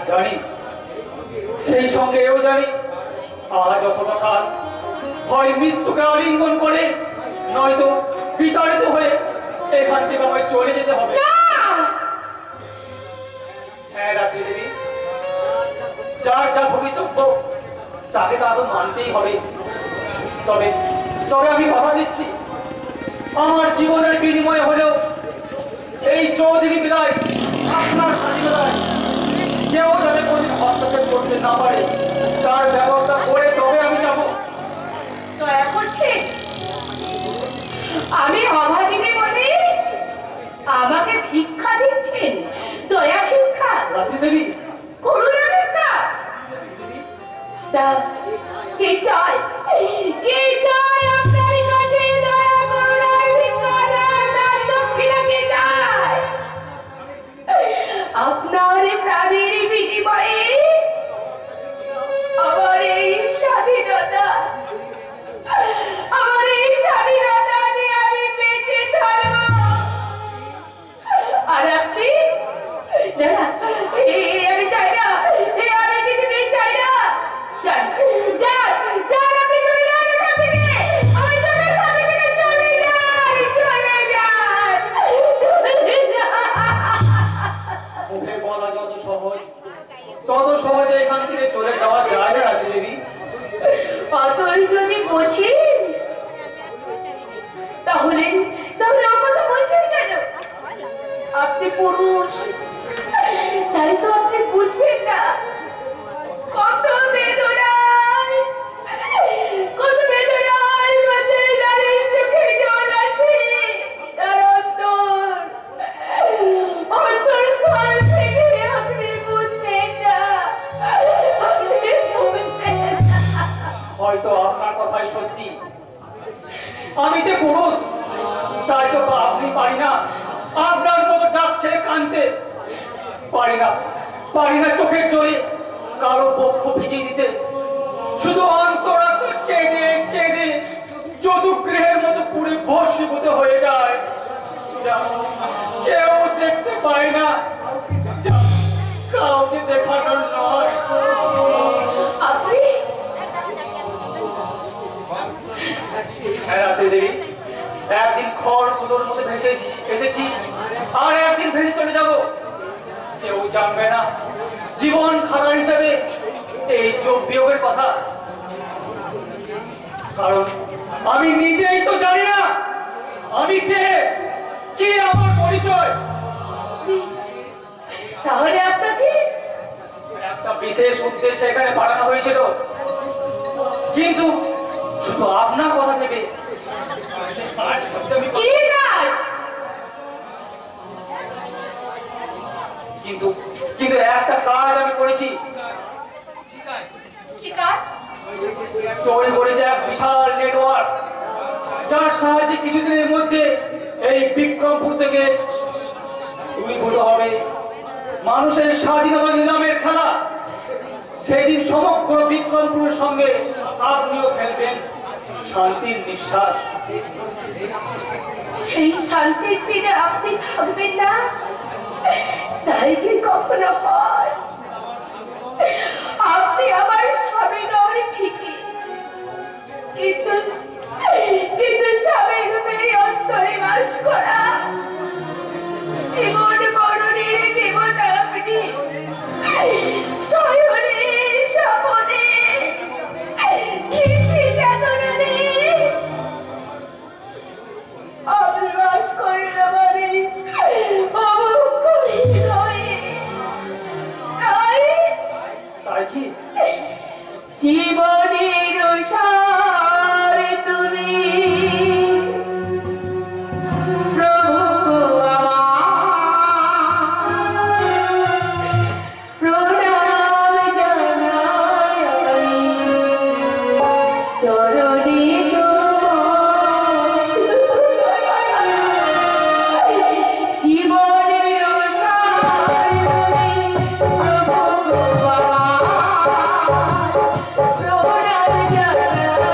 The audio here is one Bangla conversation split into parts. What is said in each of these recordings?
জানি, সেই সঙ্গে এও জানি আজ অথবা কাল হয় মৃত্যুকে আলিঙ্গন করে নয়তো বিতাড়িত হয়ে এখান থেকে আমায় চলে যেতে হবে। হ্যাঁ রাত্রি দেবী, যার যা ভবিতব্য তাকে তা তো মানতেই হবে। তবে তবে আমি কথা দিচ্ছি, আমার জীবনের বিনিময়ে হলেও এই চৌধুরী বিরায় আপনার স্বাধীনতায় কেউ যাতে কোনদিন হস্তক্ষেপ করতে না পারে তার ব্যবস্থা করে তবে আমি যাবো। দয়া করছে আমি অভাগিনী বলে আমাকে ভিক্ষা দিচ্ছেন? দয়া ভিক্ষা? রাত্রি দেবী, করুণা ভিক্ষা? তা কে চায়, কে চায় আপনার কাছে দয়া করুণার ভিক্ষা তার দক্ষিণা কে চায়? আপনার প্রাণের বিনিময়ে আমার এই স্বাধীনতা, আমার এই স্বাধীনতা নিয়ে আমি বেঁচে থাকব। আর আপনি আমি চাই না, আমি কিছুতেই চাই না। যান যান যান, আপনি চলে যান এখান থেকে, আমার চোখের সামনে থেকে চলে যান, চলে যান, চলে যান। মুখে বলা যত সহজ তত সহজে এখান থেকে চলে যাওয়া যায় না রাত্রি দেবী। অতই যদি বোঝেন তাহলে তাহলে ও কথা বলছেন কেন? আপনি পুরুষ, তাই তো আপনি বুঝবেন না কত বেদনায়, কত বেদনায় নারীর চোখে জল আসে, তার অন্তরস্থল থেকে আপনি বুঝবেন না, আপনি বুঝবেন না। হয়তো আপনার কথাই সত্যি, আমি যে পুরুষ তাই তো আপনি পারি না আপনার মতো ডাক ছেড়ে কানতে, পারি না চোখের জলে কারো বক্ষ ভিজিয়ে দিতে। শুধু অন্তরাত্ম কেঁদে কেঁদে চতুর্গৃহের মতো পুরে ভস্মীভূত হয়ে যায়, কেউ দেখতে পায় না, কাউকে দেখানোর নয়। আপনি দেবী, একদিন খড় তুলোর মধ্যে ভেসে এসেছি আর একদিন ভেসে চলে যাব, কেউ জানবে না জীবন খাতার হিসেবে এই যোগ বিয়োগের কথা, কারণ আমি নিজেই তো জানি না আমি কে, কি আমার পরিচয়। তাহলে আপনাকে একটা বিশেষ উদ্দেশ্যে এখানে পাঠানো হয়েছিল, কিন্তু শুধু আপনার কথা ভেবে কি কাজ? কিন্তু একটা কাজ আমি করেছি। কি কাজ? তৈরি করেছে এক বিশাল নেটওয়ার্ক, যার সাহায্যে কিছুদিনের মধ্যে এই বিক্রমপুর থেকে উদ্ভূত হবে মানুষের স্বাধীনতা নিলামের খেলা। সেদিন সমগ্র বিক্রমপুরের সঙ্গে আপনিও ফেলবেন শান্তির নিঃশ্বাস। সেই শান্তির দিনে আপনি থাকবেন না, তাই কি কখনো হয়? আপনি আমার স্বামী নন ঠিকই, কিন্তু স্বামী রূপে অন্তরে বাস করা জীবন মরণের দেবতা আপনি, শয়নে স্বপনে আপনি বাস করেন আমারে অমুখ হৃদয়ে। তাই কি জীবনের সার তুমি প্রভু আমার, প্রণাম জানাই আমি চরণে জীবনের সার তুমি প্রভু আমার, প্রণাম জানাই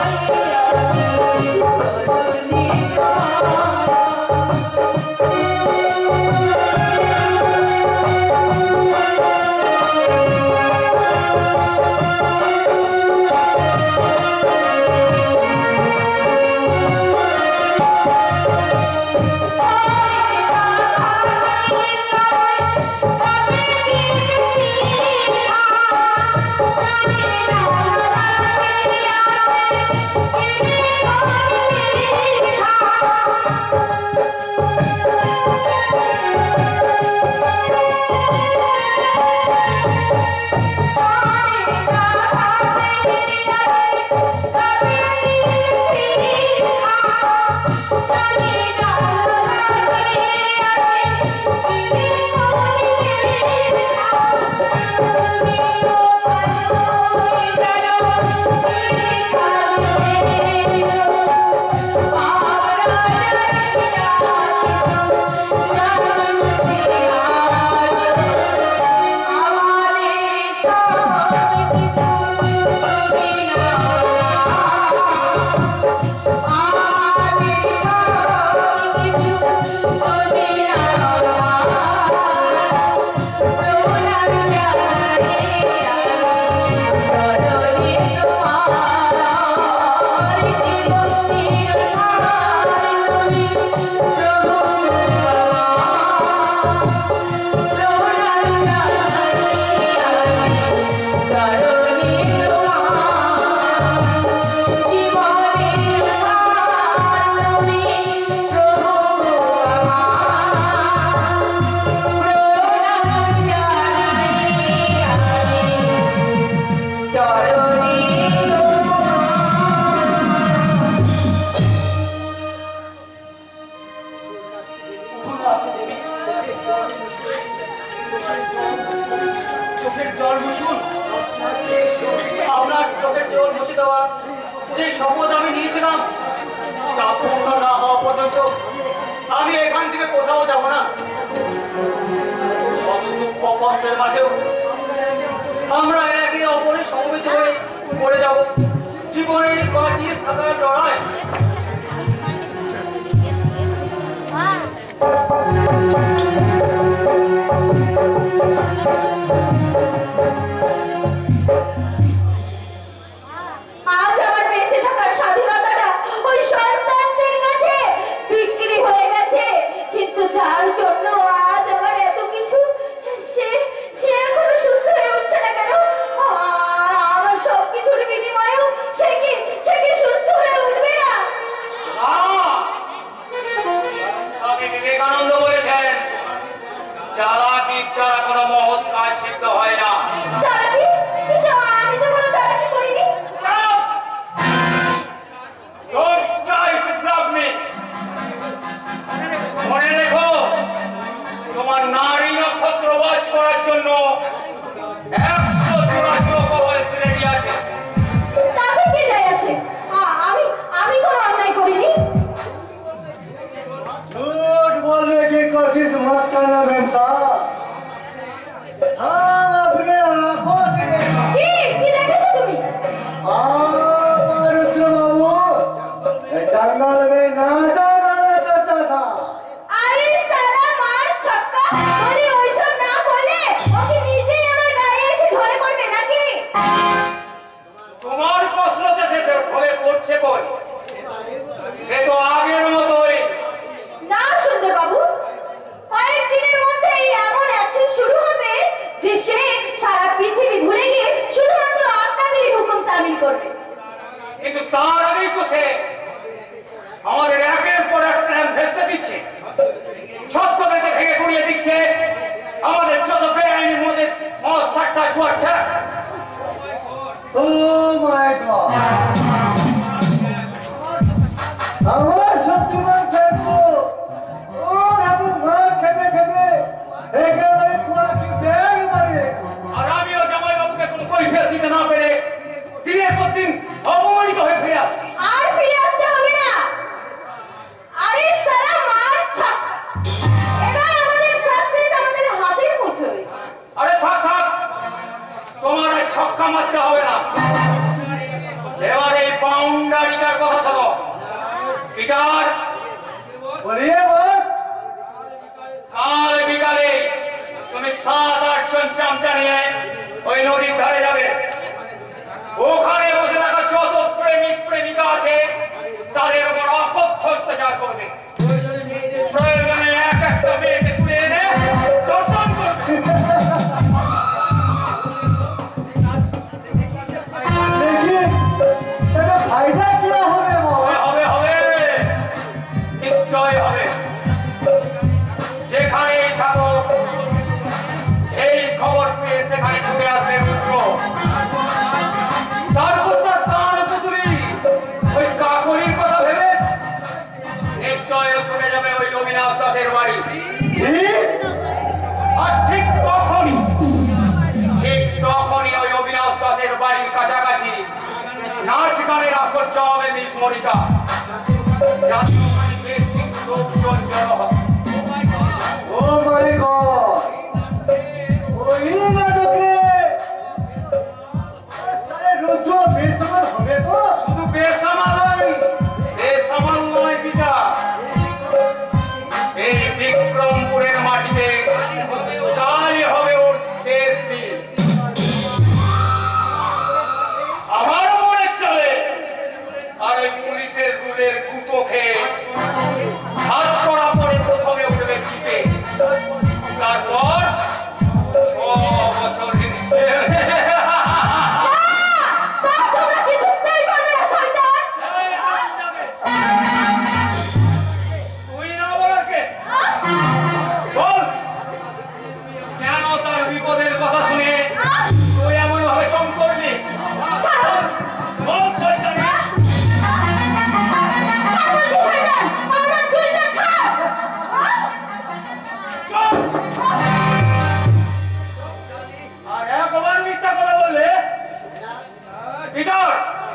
পিটার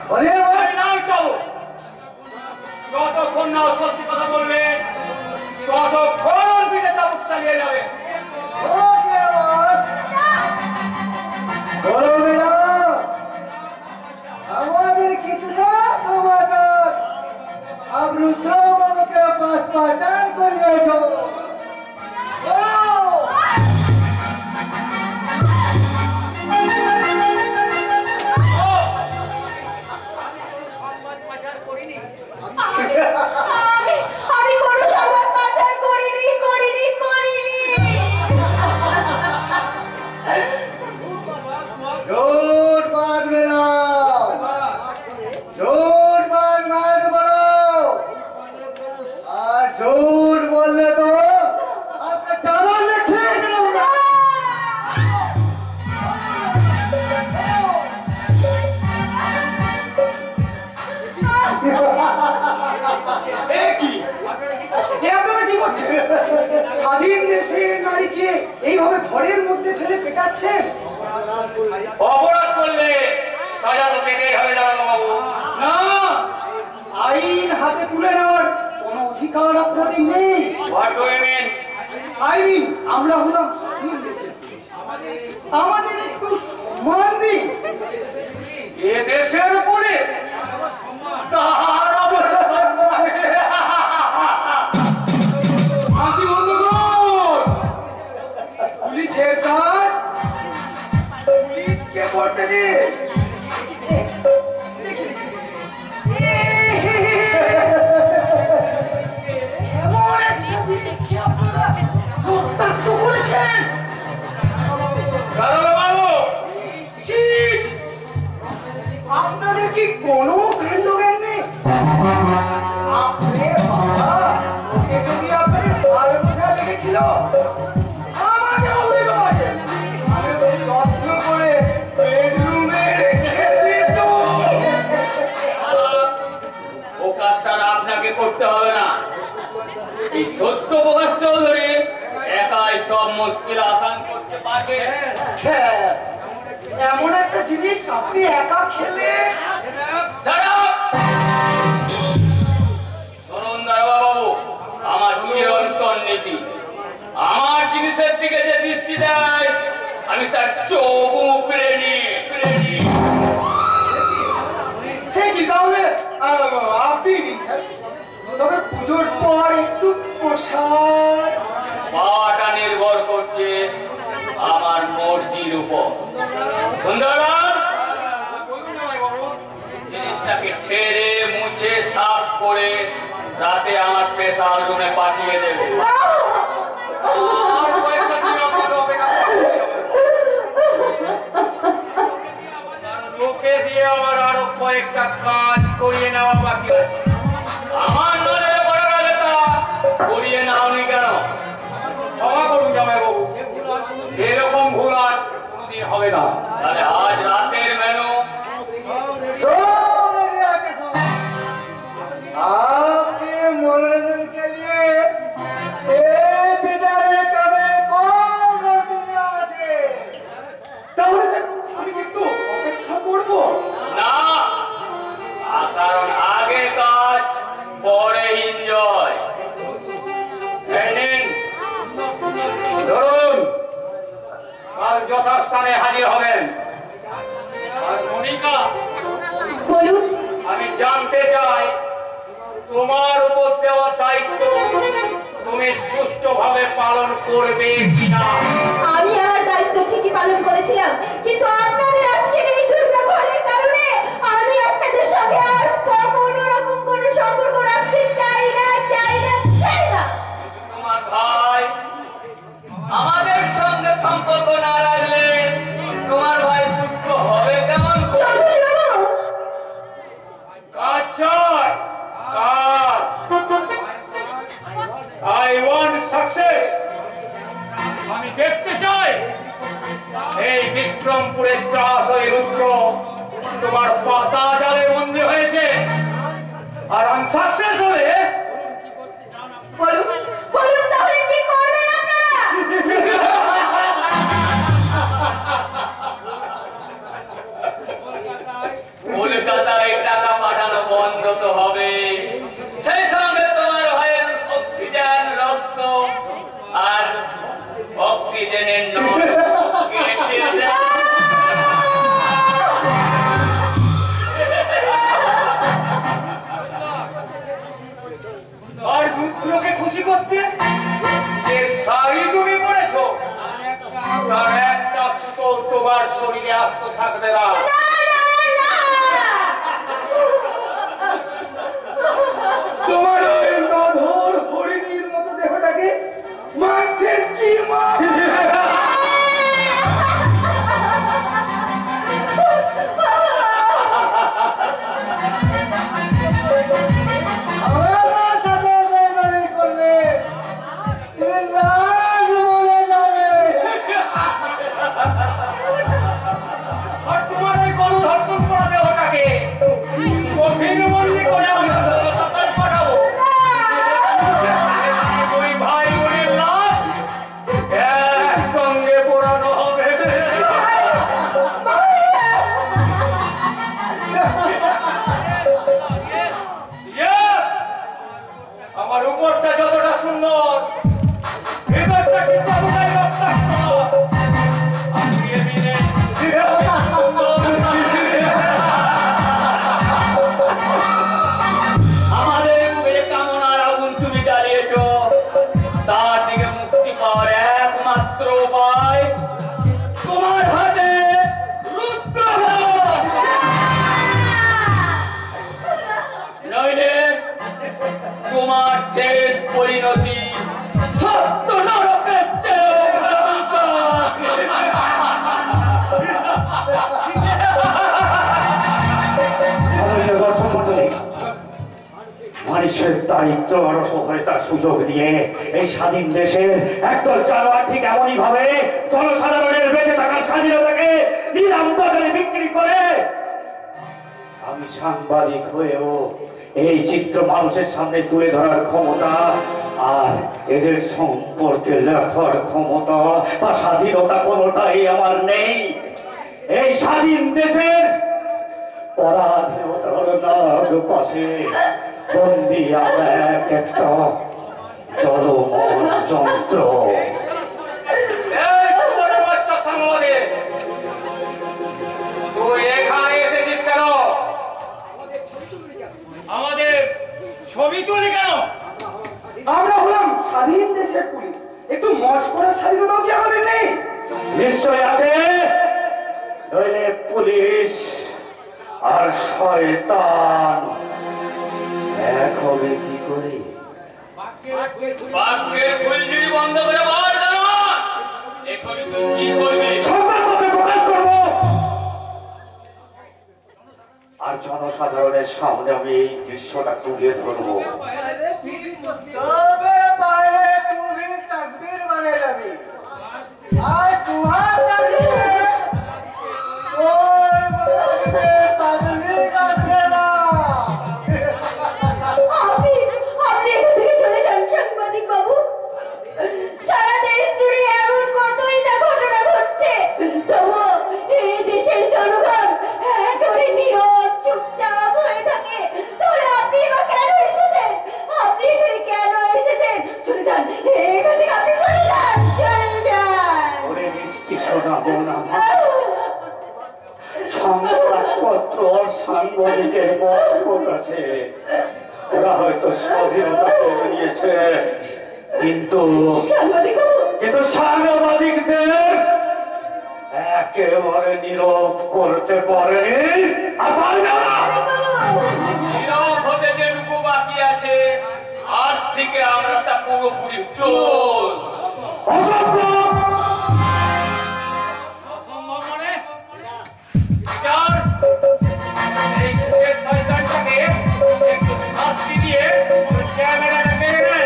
বলিয়ে বল। নাও চাও, যতক্ষণ না সত্যি কথা বলবে ততক্ষণ ওর পিঠে চাবুক চালিয়ে যাবে। ওকে বস। बोलो बेटा, हमारे कितना समाचार अब रुद्र बाबू के पास पहचान कर ले जो। আমি কোনো সংবাদ পাচার করিনি। झूठ बात मेरा, झूठ बात मत बोलो, और झूठ बोलने तो आपके चावल में खींच लूंगा। কি আপনারা কি করছেন? স্বাধীন দেশের নারীকে এইভাবে ঘরের মধ্যে ফেলে পেটাচ্ছেন। অপরাধ করলে সাজা তো পেতেই হবে দাঁড়ানো বাবু। না, আইন হাতে তুলে নেওয়ার কোনো অধিকার আপনাদের নেই। What do you mean? I mean আমরা হলাম স্বাধীন দেশের পুলিশ। আমাদের একটু সম্মান দিন। এ দেশের পুলিশ তার আবার হাসি বন্ধ করুন। পুলিশের কাজ পুলিশকে করতে দিন। এমন একটা জিনিসকে আপনারা রক্তাক্ত করেছেন। আপনাদের কি কোনো কাণ্ড জ্ঞান নেই? আপনি বাবা, ওকে যদি আপনার ভালো বোঝা লেগেছিল আমাকে অবহিত করেন। আমি ওই যত্ন করে বেডরুমে রেখে দিত। ও কাজটা আপনাকে করতে হবে না। এই সত্য প্রকাশ চৌধুরী একাই সব মুশকিল আসান করতে পারবে। এমন একটা জিনিস আপনি একা খেলে। শুনুন দারোগাবাবু, আমার চিরন্তন নীতি, আমার জিনিসের দিকে যে দৃষ্টি দেয় আমি তার চোখ উপড়ে নিই। সে কি তাহলে আপনি নিচ্ছেন? তবে পুজোর পর একটু প্রসাদ পাটা নির্ভর করছে আমার মর্জির উপর। সুন্দরলাল, জিনিসটাকে ছেড়ে মুছে সাফ করে রাতে আমার স্পেশাল রুমে পাঠিয়ে দেবে। লোকে দিয়ে আমার আরো কয়েকটা কাজ করিয়ে নেওয়া বাকি আছে। আমার নজরে বড় রাজা করিয়ে নাওনি কেন? ক্ষমা করুন জামাইবাবু, এরকম ভুল আর কোনোদিন হবে না। তাহলে আজ রাতের মেনু सब रेडी আছে सब। आपके मनोरंजन के लिए एक बिटारे कবে কোন দিনে আছে? তাহলে স্যার আমি একটু অপেক্ষা করব না, কারণ আগে কাজ পরে এনজয়। ধরুন কাল যথাস্থানে হাজির হবেন। আর মনিকা, বলুন। আমি জানতে চাই তোমার উপর দেওয়া দায়িত্ব তুমি সুষ্ঠুভাবে পালন করবে কিনা। আমি আমার দায়িত্ব ঠিকই পালন করেছিলাম, কিন্তু আপনাদের আজকের এই দুর্ব্যবহারের কারণে আমি আপনাদের সঙ্গে আর কোনো রকম কোনো সম্পর্ক রাখতে চাই না। তোমার ভাই আমাদের সঙ্গে সম্পর্ক না রাখলে তোমার ভাই সুস্থ হবে কেমন? চৌধুরী বাবু, কাজ চাই, কাজ। I want success. আমি দেখতে চাই এই বিক্রমপুরের চাষ ওই রুদ্র তোমার পাতা জালে বন্দী হয়েছে, আর আনসাকসেস হলে বলুন তাহলে কি করবেন আপনারা? তোমার শরীরে আস্ত থাকবে না। তোমার ওই নধর হরিণীর মতো দেহটাকে মাংসের কি মা আমার সাথে বেইমানি করবে, তুমি লাশ বলে যাবে। আর তোমার ওই গরু ধর্ষণ করা দেহটাকে কঠিন বন্দি করে আমি হাসপাতালে পাঠাবো। ওই ভাই বোনের লাশ একসঙ্গে পোড়ানো হবে। Yes! আমার উপরটা যতটা সুন্দর, ভেতরটা কি ততটাই রক্তাক্ত। আপনি এমনি আমাদের বুকে কামনার আগুন তুমি জ্বালিয়েছ, তার থেকে মুক্তি পাওয়ার একমাত্র উপায় তোমার হাতে রুদ্রভার। নইলে তোমার শেষ পরিণতি সত্য নরকের চেয়ে ভয়ঙ্কর। মানুষের দারিদ্র অসহায়তার সুযোগ নিয়ে এই স্বাধীন দেশের একদল জানোয়ার ঠিক এমনই ভাবে জনসাধারণের বেঁচে থাকার স্বাধীনতাকে নিলাম বাজারে বিক্রি করে। আমি সাংবাদিক হয়েও এই চিত্র মানুষের সামনে তুলে ধরার ক্ষমতা আর এদের সম্পর্কে লেখার ক্ষমতা বা স্বাধীনতা কোনোটাই আমার নেই। এই স্বাধীন দেশের পরাধীনতার নাগ পাশে বন্দি আমরা এক একটা জলমল যন্ত্র। এই সুবর্ণের বাচ্চা সাংবাদিক, তুই এখানে এসেছিস কেন? আমাদের ছবি তুলি কেন? আমরা হলাম স্বাধীন দেশের পুলিশ, একটু মশ করার স্বাধীনতাও কি আমাদের নেই? নিশ্চয় আছে, নইলে পুলিশ আর শয়তান এক হবে কি করে? বাক্যের ফুলঝুরি বন্ধ করে বল জানো, এই ছবি তুই কি করবি? সংবাদপত্রে প্রকাশ করব আর জনসাধারণের সামনে আমি এই দৃশ্যটা তুলে ধরবো। তবে পারে তুমি তসবির বনে যাবি, আর তোমার তসবিরে ওই বলবে তাবলীগ আসবে না। আপনি এখান থেকে চলে যান সাংবাদিক বাবু। সারা দেশ জুড়ে এমন কতই না ঘটনা ঘটছে, তবু এই দেশের জনগণ একেবারে নীরব চুপচাপ হয়ে থাকে। তাহলে আপনি বা কেন এসেছেন? আপনি এখানে কেন এসেছেন? চলে যান এখান থেকে, আপনি চলে যান, চলে যান। ওরে মিষ্টি শোনাবো না, সংবাদপত্র সাংবাদিকের মত প্রকাশে ওরা হয়তো স্বাধীনতা করে নিয়েছে, কিন্তু সাংবাদিক বাবু, সাংবাদিকদের একেবারে নীরব করতে পারেনি আর পারবে না। নীরব হতে যেটুকু বাকি আছে, আজ থেকে আমরা তা পুরোপুরি ক্লোজ। অসম্ভব। অসম্ভব মানে? যার এই ভূতের শয়তানটাকে একটু শাস্তি দিয়ে ওর ক্যামেরাটা কেড়ে নে।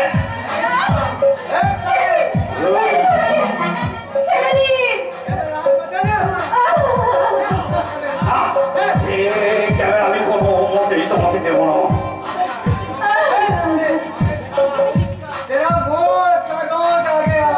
ছেড়ে দিন। ক্যামেরা আমি কোনো মতেই তোমাকে দেবো না। तेरा मौत का रोज आ गया।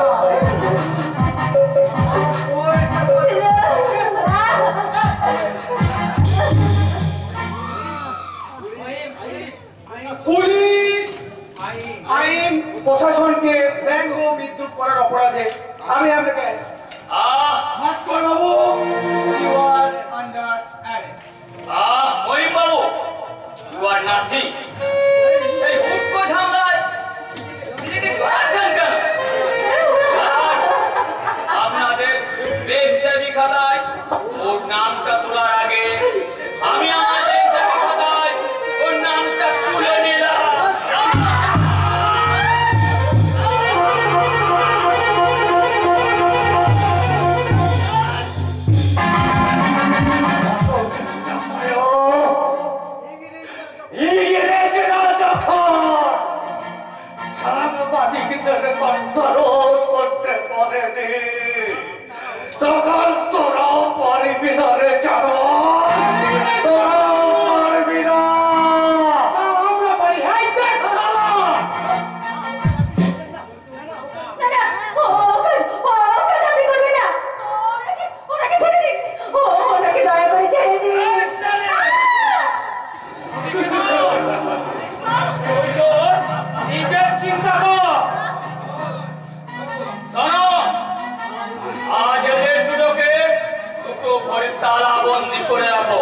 ঘরে তালা বন্দি করে রাখো।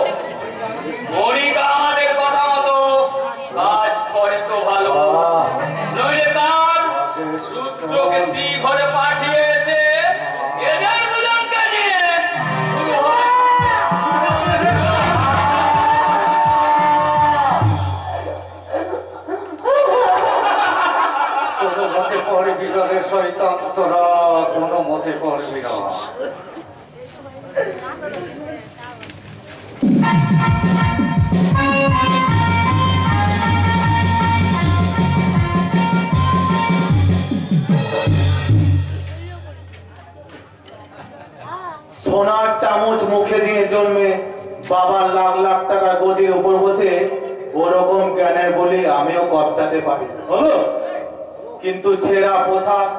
মনিকা আমাদের কথা মতো কাজ করে তো ভালো, নইলে তার সূত্রকে শ্রী ঘরে পাঠিয়ে এসে এদের দুজনকে নিয়ে শুরু হয়। কোনো মতে পড়বি না রে শয়তান তোরা, কোনো মতে পড়বি না। সোনার চামচ মুখে দিয়ে জন্মে বাবার লাখ লাখ টাকা গদির উপর বসে ওরকম জ্ঞানের বলি আমিও কবচাতে পারি হলো, কিন্তু ছেঁড়া পোশাক,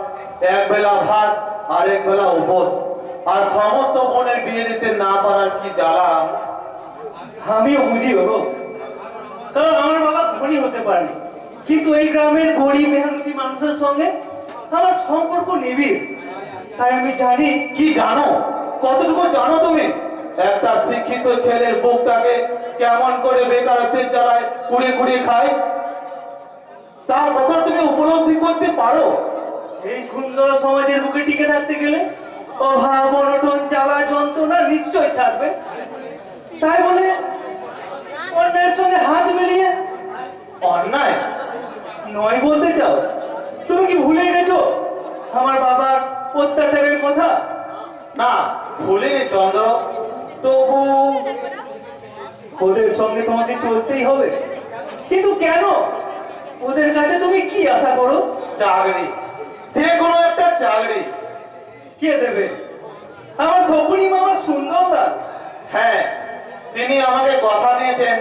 এক বেলা ভাত আরেক বেলা উপোস, আর সমস্ত বোনের বিয়ে দিতে না পারার কি জ্বালা আমিও বুঝি হলো। কারণ আমার বাবা ধনী হতে পারেনি, কিন্তু এই গ্রামের গরিব মেহনতি মানুষের সঙ্গে আমার সম্পর্ক নিবিড়। তাই আমি জানি। কি জানো? কতটুকু জানো তুমি? একটা শিক্ষিত ছেলের বুকটাকে কেমন করে বেকারত্বের জ্বালায় কুড়িয়ে কুড়িয়ে খায়, তার কথা তুমি উপলব্ধি করতে পারো? এই সুন্দর সমাজের বুকে টিকে থাকতে গেলে অভাব, অনটন, জ্বালা, যন্ত্রণা নিশ্চয় থাকবে। তাই বলে অন্যায়ের সঙ্গে হাত মিলিয়ে অন্যায় নয় বলতে চাও? তুমি কি ভুলে গেছো আমার বাবার অত্যাচারের কথা? না, ভুলিনি চন্দ্র, তবু ওদের সঙ্গে তোমাকে চলতেই হবে। কিন্তু কেন? ওদের কাছে তুমি কি আশা করো? চাকরি, যে কোনো একটা চাকরি। কে দেবে? আমার শকুনি মামা সুন্দরলাল। হ্যাঁ, তিনি আমাকে কথা দিয়েছেন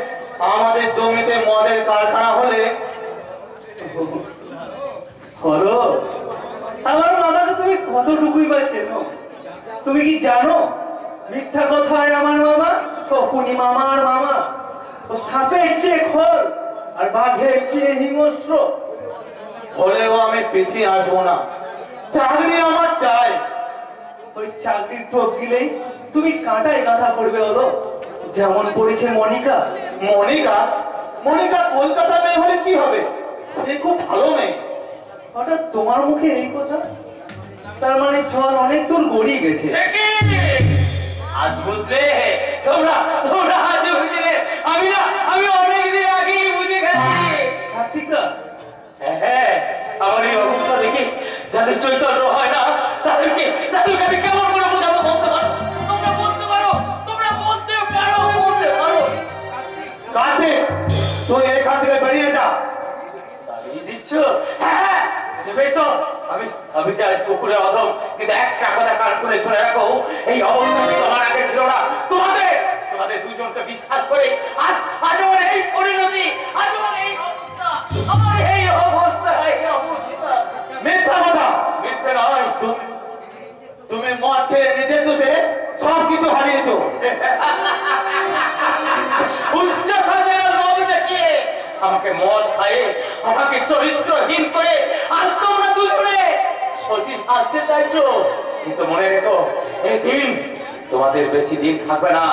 আমাদের জমিতে মদের কারখানা হলে হলো। আমার মামাকে তুমি কতটুকুই বা চেনো? তুমি কি জানো মিথ্যা কথায় আমার মামা শকুনি মামার মামা ও সাপের চেয়ে খোল আর বাঘের চেয়ে হিংস্র। হলেও আমি পিছিয়ে আসবো না, চাকরি আমার চাই। ওই চাকরির টোপ গিলেই তুমি কাঁটায় গাঁথা করবে হলো, যেমন পড়েছে মনিকা। মনিকা? মনিকা কলকাতা মেয়ে হলে কি হবে? সে খুব ভালো মেয়ে। হঠাৎ তোমার মুখে এই কথা? তার মানে জল অনেক দূর গড়িয়ে গেছে। আজ বুঝলে তোমরা তোমরা আজ বুঝলে। আমি অনেকদিন আগেই বুঝে গেছি। কার্তিকদা, হ্যাঁ, আমার এই অবস্থা দেখে যাদের চৈতন্য হয় না তাদেরকে আমি কেমন করে বোঝাবো বলতে পারো? তোমরা বলতে পারো, তোমরা বলতে পারো, বলতে পারো। কার্তিক, তুই এখান থেকে বেরিয়ে যা। তাড়িয়ে দিচ্ছ? হ্যাঁ, দেবেই তো। আমি যে আজ কুকুরের অধম, কিন্তু একটা কথা কান করে শুনে রাখো, এই অবস্থা তোমার আগে ছিল না। তোমাদের দুজনকে বিশ্বাস করে আজ আমার এই পরিণতি, আজ আমার এই অবস্থা, আমার এই অবস্থা। মিথ্যা কথা। মিথ্যে নয়, তুমি মদ খেয়ে নিজের দোষে সবকিছু হারিয়েছো। উচ্চ শাসনের লোভ দেখিয়ে আমাকে মদ খাইয়ে আমাকে চরিত্রহীন করে আজ তোমরা দুজনে সতী শাস্তি চাইছো। কিন্তু মনে রেখো, এই দিন তোমাদের বেশি দিন থাকবে না।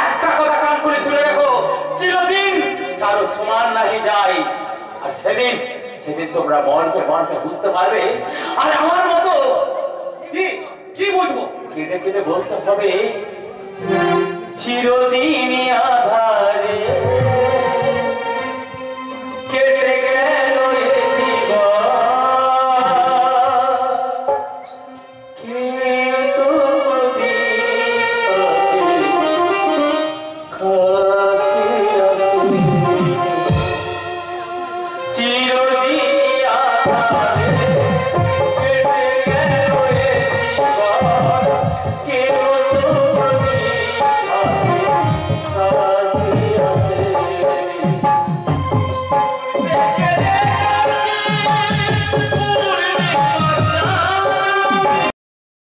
একটা কথা কান করে শুনে রেখো, চিরদিন কারো সমান নাহি যায়। আর সেদিন তোমরা মনকে বুঝতে পারবে। আর আমার মতো কি বুঝবো? কেঁদে কেঁদে বলতে হবে, চিরদিন